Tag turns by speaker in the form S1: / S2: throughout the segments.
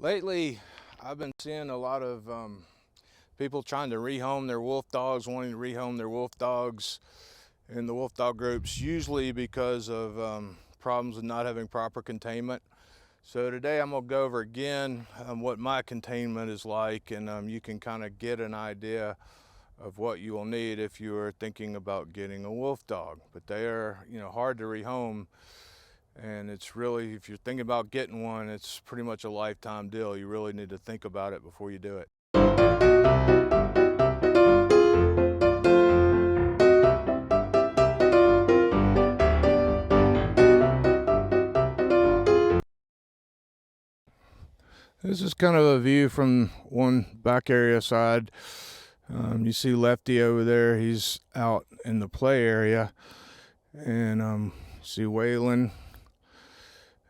S1: Lately, I've been seeing a lot of people trying to rehome their wolf dogs, wanting to rehome their wolf dogs in the wolf dog groups, usually because of problems with not having proper containment. So today I'm going to go over again what my containment is like, and you can kind of get an idea of what you will need if you are thinking about getting a wolf dog. But they are, hard to rehome. And it's really, if you're thinking about getting one, it's pretty much a lifetime deal. You really need to think about it before you do it. This is kind of a view from one back area side. You see Lefty over there. He's out in the play area. And see Waylon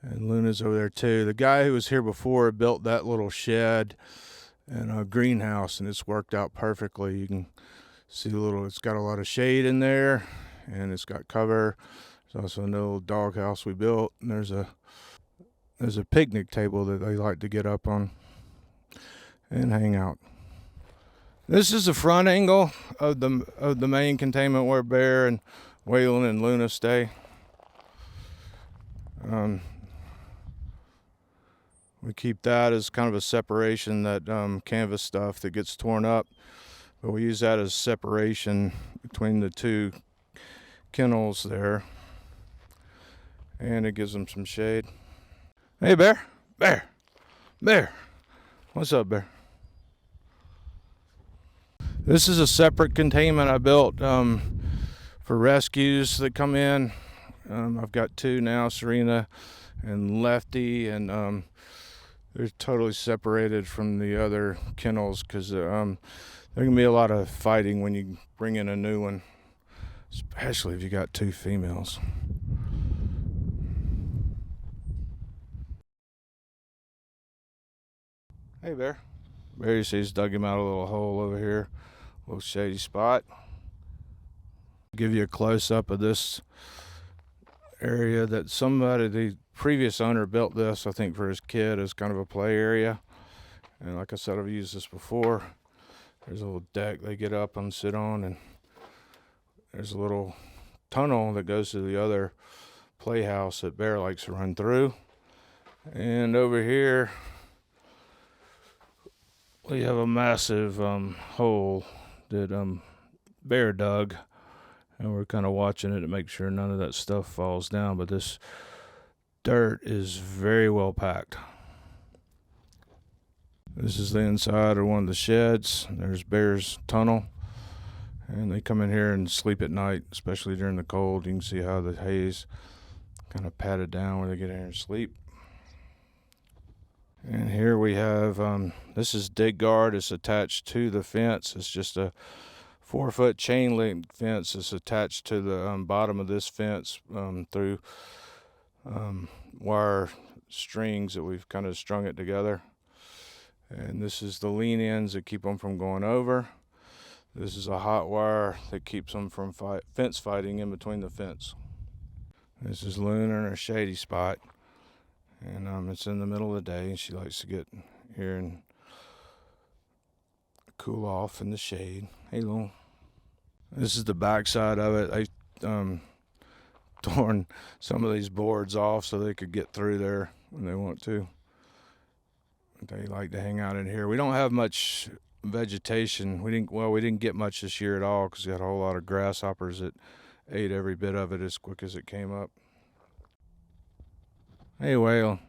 S1: and Luna's over there too. The guy who was here before built that little shed and a greenhouse, and it's worked out perfectly. You can see it's got a lot of shade in there, and it's got cover. There's also a little dog house we built, and there's a picnic table that they like to get up on and hang out. This is the front angle of the main containment where Bear and Waylon and Luna stay. We keep that as kind of a separation, that canvas stuff that gets torn up. But we use that as separation between the two kennels there. And it gives them some shade. Hey, Bear. Bear. Bear. What's up, Bear? This is a separate containment I built for rescues that come in. I've got two now, Serena and Lefty, and they're totally separated from the other kennels because there can be a lot of fighting when you bring in a new one, especially if you got two females. Hey, Bear. Bear, you see, he's dug him out a little hole over here, a little shady spot. Give you a close-up of this area that the previous owner built this, I think, for his kid as kind of a play area. And like I said, I've used this before. There's a little deck they get up and sit on, and there's a little tunnel that goes to the other playhouse that Bear likes to run through. And over here, we have a massive hole that Bear dug, and we're kind of watching it to make sure none of that stuff falls down. But this dirt is very well packed. This is the inside of one of the sheds. There's Bear's tunnel, and they come in here and sleep at night, especially during the cold. You can see how the hay's kind of patted down where they get in here and sleep. And here we have, this is dig guard. It's attached to the fence. It's just a 4-foot chain link fence. It's attached to the bottom of this fence through wire strings that we've kind of strung it together. And this is the lean ends that keep them from going over. This is a hot wire that keeps them from fence fighting in between the fence. This is Luna in her shady spot. And it's in the middle of the day, and she likes to get here and cool off in the shade. Hey, Luna. This is the back side of it. I torn some of these boards off so they could get through there when they want to. They like to hang out in here. We don't have much vegetation. We didn't get much this year at all because we had a whole lot of grasshoppers that ate every bit of it as quick as it came up. Hey, Waylon.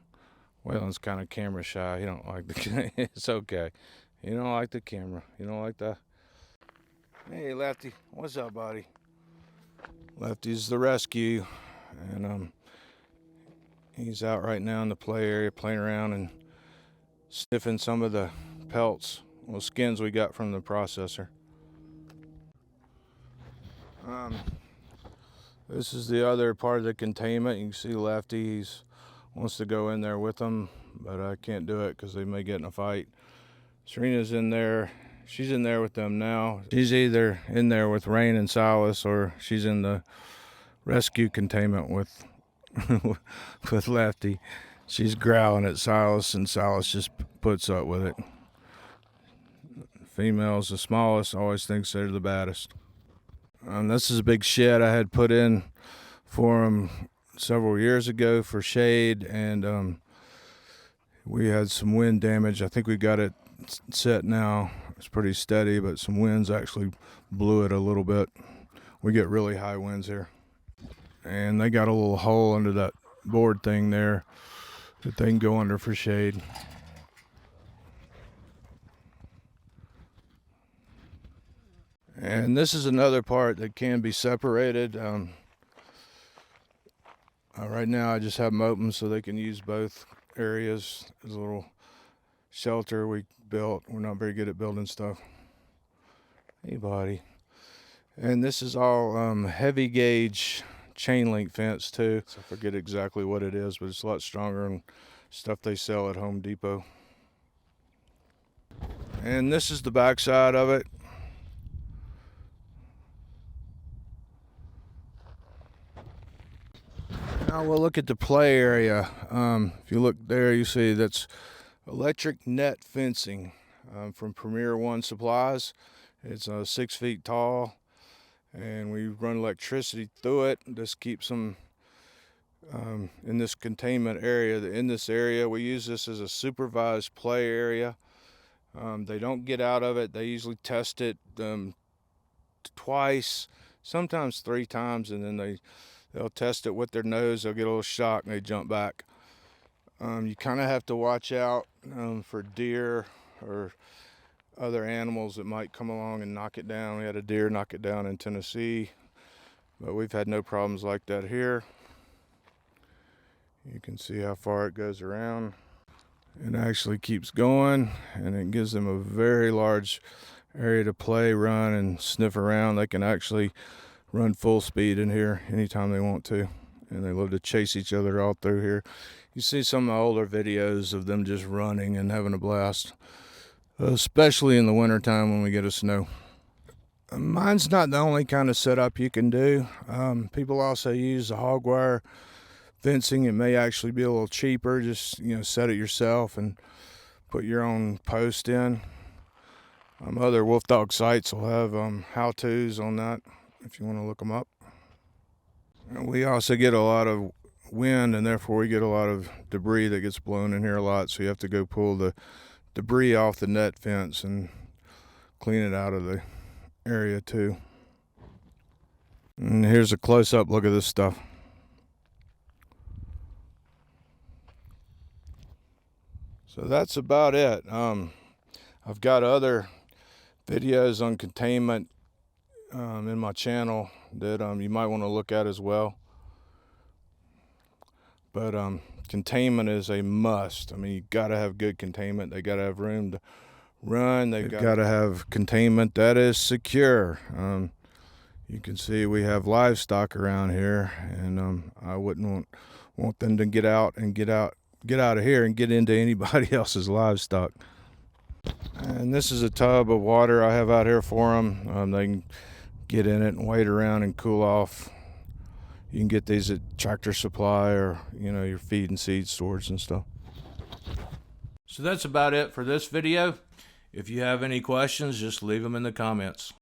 S1: Waylon's kind of camera shy. He don't like the it's okay. You don't like the camera. You don't like the... Hey, Lefty. What's up, buddy? Lefty's the rescue, and he's out right now in the play area playing around and sniffing some of the pelts, well, skins we got from the processor. This is the other part of the containment. You can see Lefty, wants to go in there with them, but I can't do it because they may get in a fight. Serena's in there. She's in there with them now. She's either in there with Rain and Silas, or she's in the rescue containment with with Lefty. She's growling at Silas, and Silas just puts up with it. Female's the smallest, always thinks they're the baddest. This is a big shed I had put in for them several years ago for shade, and we had some wind damage. I think we got it set now. It's pretty steady, but some winds actually blew it a little bit. We get really high winds here. And they got a little hole under that board thing there that they can go under for shade. And this is another part that can be separated. Right now I just have them open so they can use both areas as a little shelter we built. We're not very good at building stuff. Hey buddy. And this is all heavy gauge chain link fence too. So I forget exactly what it is, but it's a lot stronger than stuff they sell at Home Depot. And this is the back side of it. Now we'll look at the play area. If you look there, you see that's electric net fencing from Premier One Supplies. It's 6 feet tall, and we run electricity through it. This keeps them in this containment area. In this area, we use this as a supervised play area. They don't get out of it. They usually test it twice, sometimes 3 times, and then they'll test it with their nose. They'll get a little shock and they jump back. You kind of have to watch out for deer or other animals that might come along and knock it down. We had a deer knock it down in Tennessee, but we've had no problems like that here. You can see how far it goes around. It actually keeps going, and it gives them a very large area to play, run, and sniff around. They can actually run full speed in here anytime they want to, and they love to chase each other all through here. You see some of the older videos of them just running and having a blast, especially in the wintertime when we get a snow. Mine's not the only kind of setup you can do. People also use the hog wire fencing. It may actually be a little cheaper. Just set it yourself and put your own post in. Other Wolfdog sites will have how-tos on that if you want to look them up. And we also get a lot of wind, and therefore we get a lot of debris that gets blown in here a lot, so you have to go pull the debris off the net fence and clean it out of the area too. And here's a close-up look at this stuff. So that's about it. I've got other videos on containment in my channel that you might want to look at as well. But containment is a must. I mean, you got to have good containment. They got to have room to run. They've got to have containment that is secure. You can see we have livestock around here, and I wouldn't want them to get out of here and get into anybody else's livestock. And this is a tub of water I have out here for them. They can get in it and wait around and cool off. You can get these at Tractor Supply or your feed and seed stores and stuff. So that's about it for this video. If you have any questions, just leave them in the comments.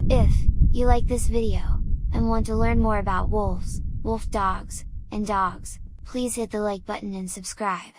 S2: If you like this video and want to learn more about wolves, wolf dogs, and dogs, please hit the like button and subscribe.